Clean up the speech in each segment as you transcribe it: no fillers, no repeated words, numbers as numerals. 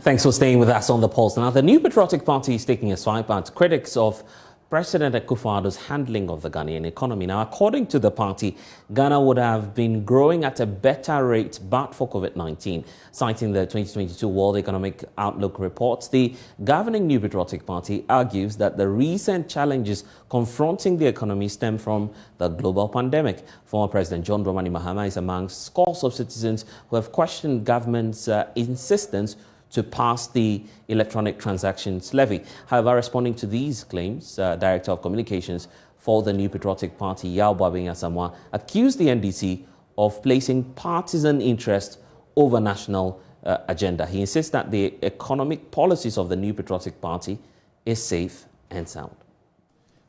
Thanks for staying with us on The Pulse. Now, the New Patriotic Party is taking a swipe at critics of President Akufo-Addo's handling of the Ghanaian economy. Now, according to the party, Ghana would have been growing at a better rate but for COVID-19. Citing the 2022 World Economic Outlook reports, the governing New Patriotic Party argues that the recent challenges confronting the economy stem from the global pandemic. Former President John Dramani Mahama is among scores of citizens who have questioned government's insistence to pass the electronic transactions levy. However, responding to these claims, Director of Communications for the New Patriotic Party, Yao Asamoah, accused the NDC of placing partisan interest over national agenda. He insists that the economic policies of the New Patriotic Party is safe and sound.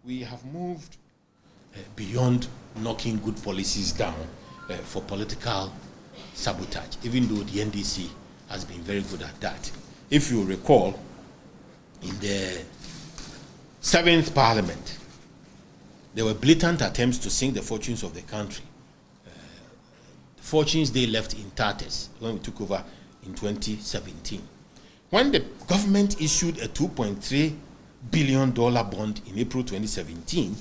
We have moved beyond knocking good policies down for political sabotage, even though the NDC has been very good at that. If you recall, in the 7th Parliament, there were blatant attempts to sink the fortunes of the country. The fortunes they left in tatters when we took over in 2017. When the government issued a $2.3 billion bond in April 2017,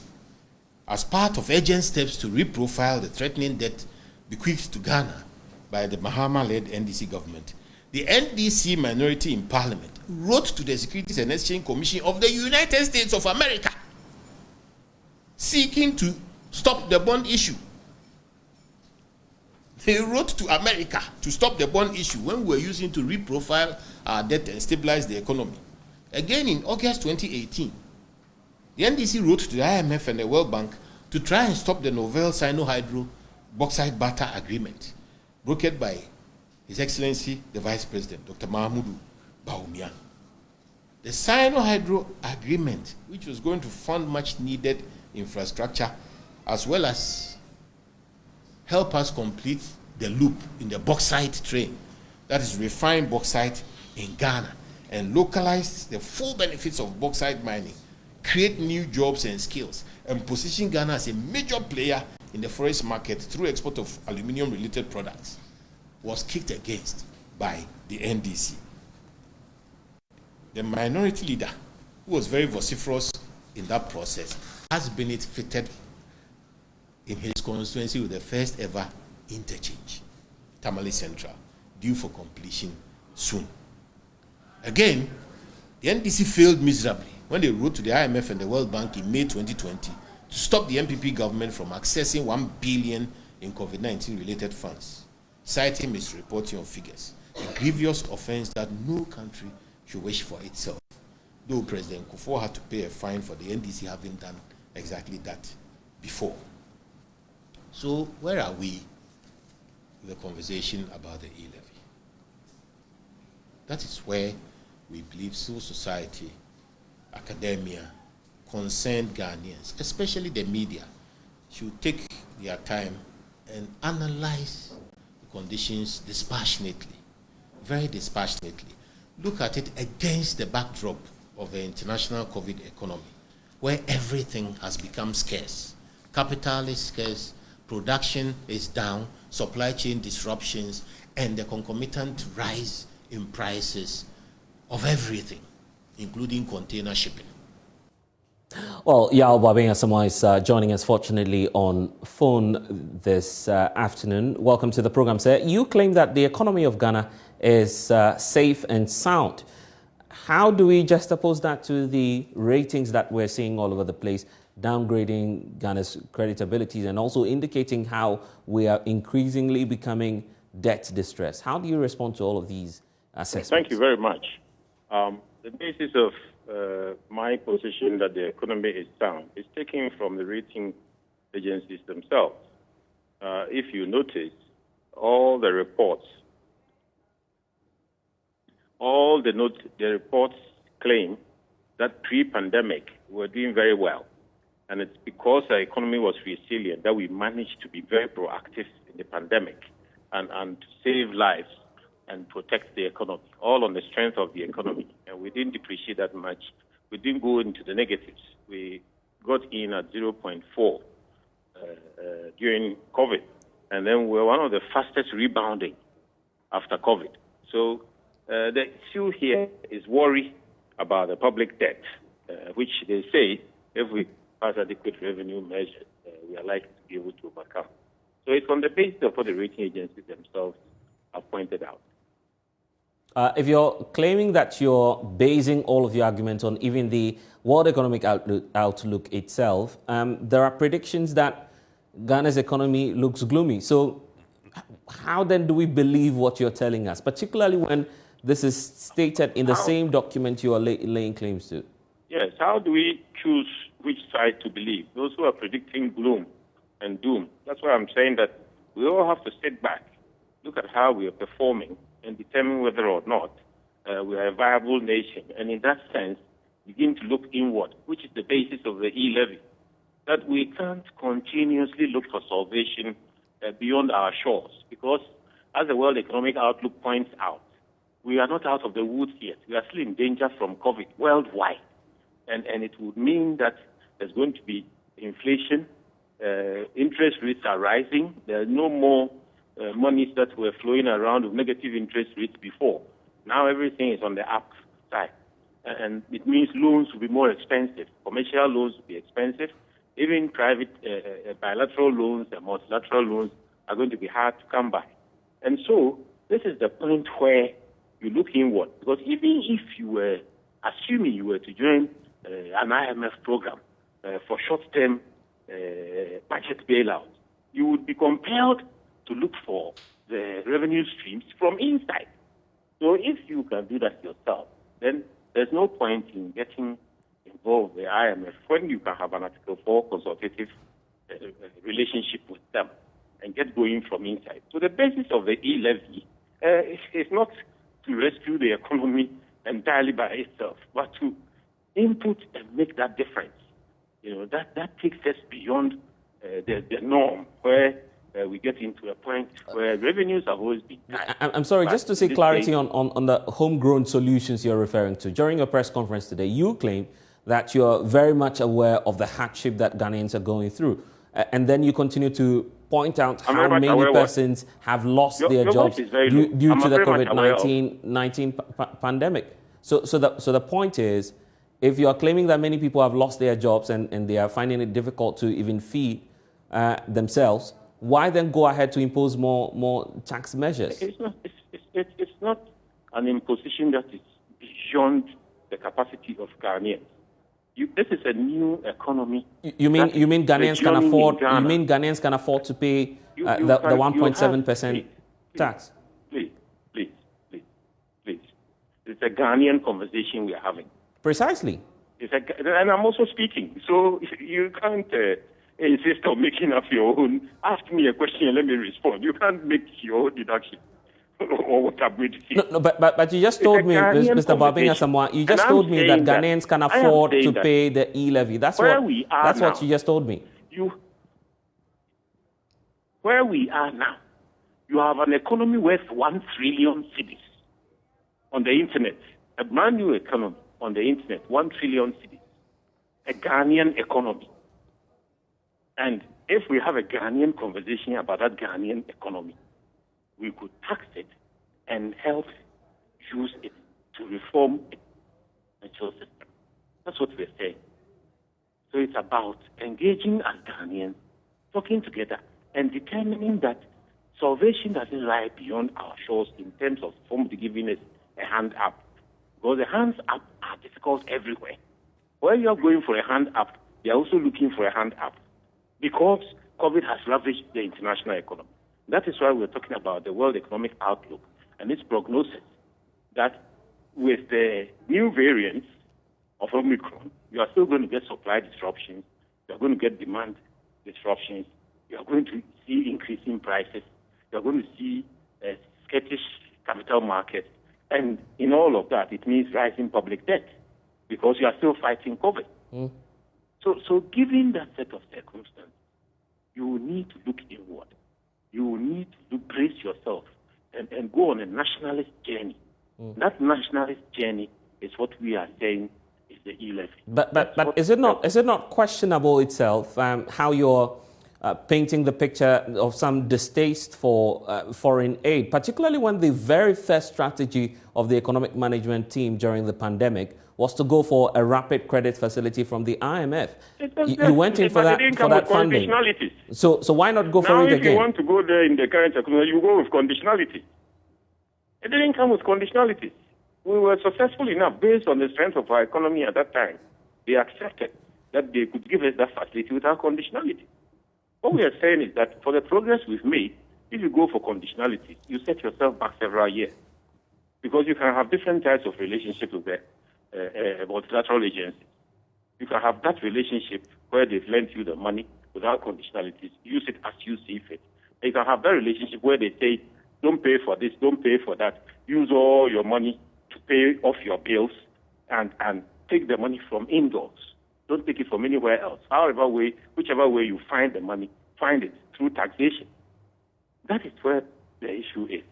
as part of urgent steps to reprofile the threatening debt bequeathed to Ghana by the Mahama-led NDC government, the NDC minority in Parliament wrote to the Securities and Exchange Commission of the United States of America seeking to stop the bond issue. They wrote to America to stop the bond issue when we were using to reprofile our debt and stabilize the economy. Again, in August 2018, the NDC wrote to the IMF and the World Bank to try and stop the novel Sino-Hydro bauxite barter agreement brokered by His Excellency, the Vice President, Dr. Mahamudu Bawumia. The Sino-Hydro agreement, which was going to fund much needed infrastructure, as well as help us complete the loop in the bauxite train, that is refined bauxite in Ghana, and localize the full benefits of bauxite mining, create new jobs and skills, and position Ghana as a major player in the forest market through export of aluminium-related products, was kicked against by the NDC. The minority leader, who was very vociferous in that process, has been fitted in his constituency with the first ever interchange, Tamale Central, due for completion soon. Again, the NDC failed miserably when they wrote to the IMF and the World Bank in May 2020 to stop the NPP government from accessing $1 billion in COVID-19 related funds, citing misreporting of figures, a grievous offense that no country should wish for itself, though President Kufuor had to pay a fine for the NDC having done exactly that before. So where are we with the conversation about the e-levy? That is where we believe civil society, academia, concerned Ghanaians, especially the media, should take their time and analyze conditions dispassionately, very dispassionately. Look at it against the backdrop of the international COVID economy, where everything has become scarce. Capital is scarce, production is down, supply chain disruptions, and the concomitant rise in prices of everything, including container shipping. Well, Yao Asamoah is joining us, fortunately, on phone this afternoon. Welcome to the program, sir. You claim that the economy of Ghana is safe and sound. How do we juxtapose that to the ratings that we're seeing all over the place, downgrading Ghana's creditabilities and also indicating how we are increasingly becoming debt distressed? How do you respond to all of these assessments? Thank you very much. The basis of my position that the economy is sound is taken from the rating agencies themselves. If you notice, all the reports, the reports claim that pre-pandemic we're doing very well. And it's because our economy was resilient that we managed to be very proactive in the pandemic and to save lives and protect the economy, all on the strength of the economy. And we didn't depreciate that much. We didn't go into the negatives. We got in at 0.4 during COVID. And then we're one of the fastest rebounding after COVID. So The issue here is worry about the public debt, which they say if we pass adequate revenue measures, we are likely to be able to overcome. So it's on the basis of what the rating agencies themselves have pointed out. If you're claiming that you're basing all of your arguments on even the World Economic Outlook itself, there are predictions that Ghana's economy looks gloomy. So how then do we believe what you're telling us, particularly when this is stated in the same document you are laying claims to? Yes, how do we choose which side to believe? Those who are predicting gloom and doom. That's why I'm saying that we all have to sit back, look at how we are performing, and determine whether or not we are a viable nation. And in that sense, begin to look inward, which is the basis of the e-levy, that we can't continuously look for salvation beyond our shores. Because as the World Economic Outlook points out, we are not out of the woods yet. We are still in danger from COVID worldwide. And it would mean that there's going to be inflation, interest rates are rising, there are no more monies that were flowing around with negative interest rates before. Now everything is on the upside. And it means loans will be more expensive. Commercial loans will be expensive. Even private bilateral loans and multilateral loans are going to be hard to come by. And so this is the point where you look inward. Because even if you were, assuming you were to join an IMF program for short-term budget bailout, you would be compelled to look for the revenue streams from inside. So if you can do that yourself, then there's no point in getting involved with the IMF when you can have an Article 4 consultative relationship with them and get going from inside. So the basis of the e-levy is not to rescue the economy entirely by itself, but to input and make that difference. You know, that takes us beyond the norm where we get into a point where revenues have always been tight. I'm sorry, just to say clarity on the homegrown solutions you're referring to. During your press conference today, you claim that you're very much aware of the hardship that Ghanaians are going through. And then you continue to point out how many persons have lost their jobs due to the COVID-19 pandemic. So the point is, if you are claiming that many people have lost their jobs and they are finding it difficult to even feed themselves, why then go ahead to impose more tax measures? It's not an imposition that is beyond the capacity of Ghanaians. This is a new economy. You mean Ghanaians can afford? You mean Ghanaians can afford to pay the 1.7% tax? Please. It's a Ghanaian conversation we are having. Precisely. And I'm also speaking, so you can't insist on making up your own. Ask me a question and let me respond. You can't make your own deduction or what I'm going to say. No, but you just told me, Mr. Babinga Samoa, you just told me that Ghanaians can afford to pay the e-levy. That's what you just told me. Where we are now, you have an economy worth 1 trillion cedis on the internet, a brand new economy on the internet, 1 trillion cedis, a Ghanaian economy. And if we have a Ghanaian conversation about that Ghanaian economy, we could tax it and help use it to reform the financial system. That's what we're saying. So it's about engaging as Ghanaians, talking together, and determining that salvation doesn't lie beyond our shores in terms of somebody giving us a hand up. Because the hands up are difficult everywhere. Where you're going for a hand up, they're also looking for a hand up. Because COVID has ravaged the international economy. That is why we're talking about the World Economic Outlook and its prognosis that with the new variants of Omicron, you are still going to get supply disruptions, you are going to get demand disruptions, you are going to see increasing prices, you are going to see a skittish capital market, and in all of that, it means rising public debt because you are still fighting COVID. So given that set of circumstances, you will need to look inward. You will need to brace yourself and go on a nationalist journey. That nationalist journey is what we are saying is the e-levy. But is it not questionable itself how you're painting the picture of some distaste for foreign aid, particularly when the very first strategy of the economic management team during the pandemic was to go for a rapid credit facility from the IMF. You went in for that funding. So why not go for it again? Now, if you want to go there in the current economy, you go with conditionalities. It didn't come with conditionalities. We were successful enough based on the strength of our economy at that time. They accepted that they could give us that facility without conditionality. What we are saying is that for the progress we've made, if you go for conditionalities, you set yourself back several years. Because you can have different types of relationships with the multilateral agencies. You can have that relationship where they've lent you the money without conditionalities, use it as you see fit. You can have that relationship where they say, don't pay for this, don't pay for that, use all your money to pay off your bills and take the money from indoors. Don't take it from anywhere else. Whichever way you find the money, find it through taxation. That is where the issue is.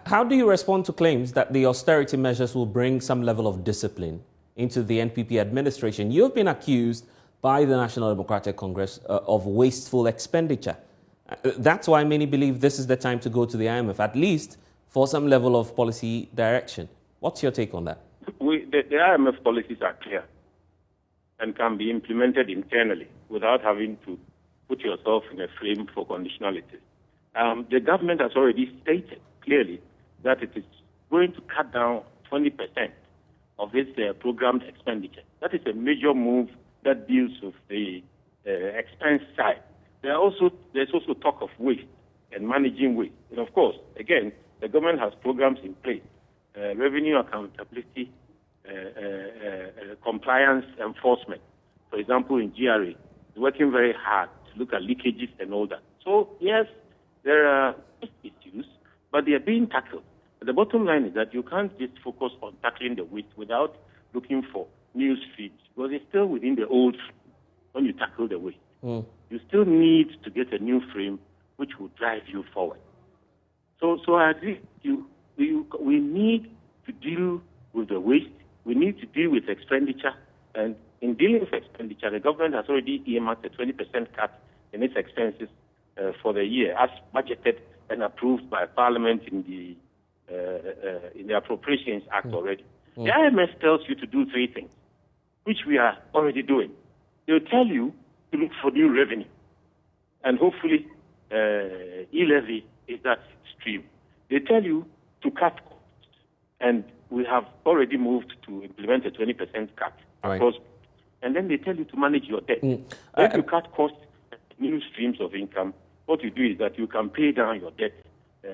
How do you respond to claims that the austerity measures will bring some level of discipline into the NPP administration? You've been accused by the National Democratic Congress of wasteful expenditure. That's why many believe this is the time to go to the IMF, at least for some level of policy direction. What's your take on that? The IMF policies are clear and can be implemented internally without having to put yourself in a frame for conditionality. The government has already stated clearly that it is going to cut down 20% of its programmed expenditure. That is a major move that deals with the expense side. There's also talk of waste and managing waste. And of course, again, the government has programs in place, revenue accountability, compliance enforcement. For example, in GRA, it's working very hard to look at leakages and all that. So, yes, there are issues, but they are being tackled. But the bottom line is that you can't just focus on tackling the waste without looking for new streams, because it's still within the old frame when you tackle the waste. You still need to get a new frame which will drive you forward. So I agree. We need to deal with the waste. We need to deal with expenditure. And in dealing with expenditure, the government has already earmarked a 20% cut in its expenses for the year, as budgeted and approved by Parliament in the Appropriations Act already. The IMF tells you to do three things, which we are already doing. They'll tell you to look for new revenue. And hopefully, e-levy is that stream. They tell you to cut costs. And we have already moved to implement a 20% cut. Right. And then they tell you to manage your debt. If you cut costs, new streams of income, what you do is that you can pay down your debt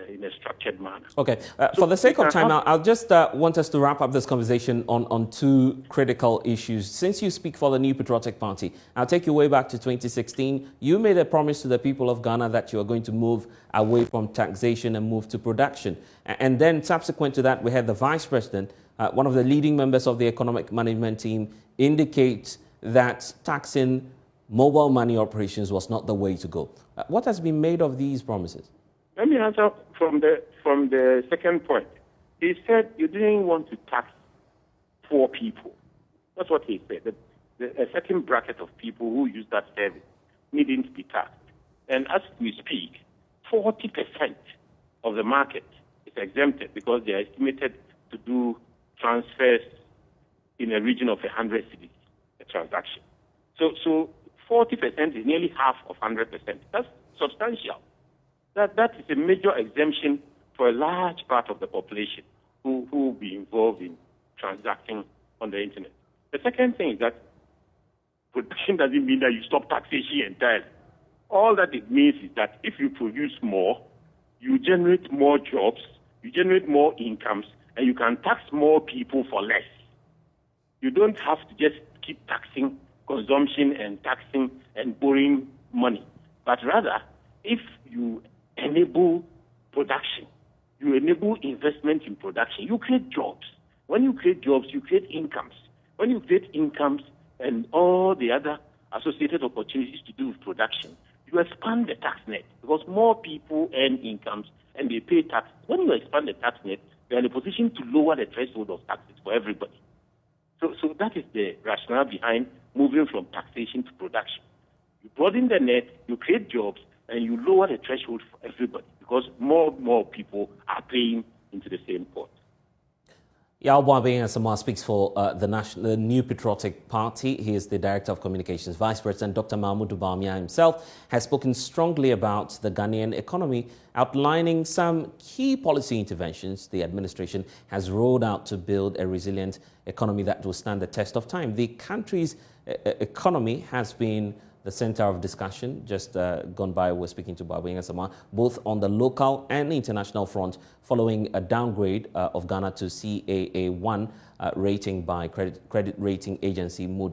in a structured manner. Okay. For the sake of time, I'll just want us to wrap up this conversation on two critical issues. Since you speak for the New Patriotic Party, I'll take you way back to 2016. You made a promise to the people of Ghana that you are going to move away from taxation and move to production. And then subsequent to that, we had the Vice President, one of the leading members of the economic management team, indicate that taxing mobile money operations was not the way to go. What has been made of these promises? Let me answer from the second point. He said you didn't want to tax poor people. That's what he said. A certain bracket of people who use that service needing to be taxed. And as we speak, 40% of the market is exempted because they are estimated to do transfers in a region of 100 cities a transaction. So 40% is nearly half of 100%. That's substantial. That is a major exemption for a large part of the population who will be involved in transacting on the internet. The second thing is that production doesn't mean that you stop taxation entirely. All that it means is that if you produce more, you generate more jobs, you generate more incomes, and you can tax more people for less. You don't have to just keep taxing consumption and taxing and borrowing money. But rather, if you enable production, you enable investment in production, you create jobs. When you create jobs, you create incomes. When you create incomes and all the other associated opportunities to do with production, you expand the tax net because more people earn incomes and they pay tax. When you expand the tax net, you're in a position to lower the threshold of taxes for everybody. So that is the rationale behind moving from taxation to production. You broaden the net, you create jobs, and you lower the threshold for everybody because more and more people are paying into the same pot. Yao Sama speaks for the New Patriotic Party. He is the Director of Communications. Vice President Dr. Mahmoud Bawumia himself has spoken strongly about the Ghanaian economy, outlining some key policy interventions the administration has rolled out to build a resilient economy that will stand the test of time. The country's economy has been the center of discussion. Just gone by, we're speaking to Bawumia Sama, both on the local and international front, following a downgrade of Ghana to CAA1 rating by credit rating agency Moody's.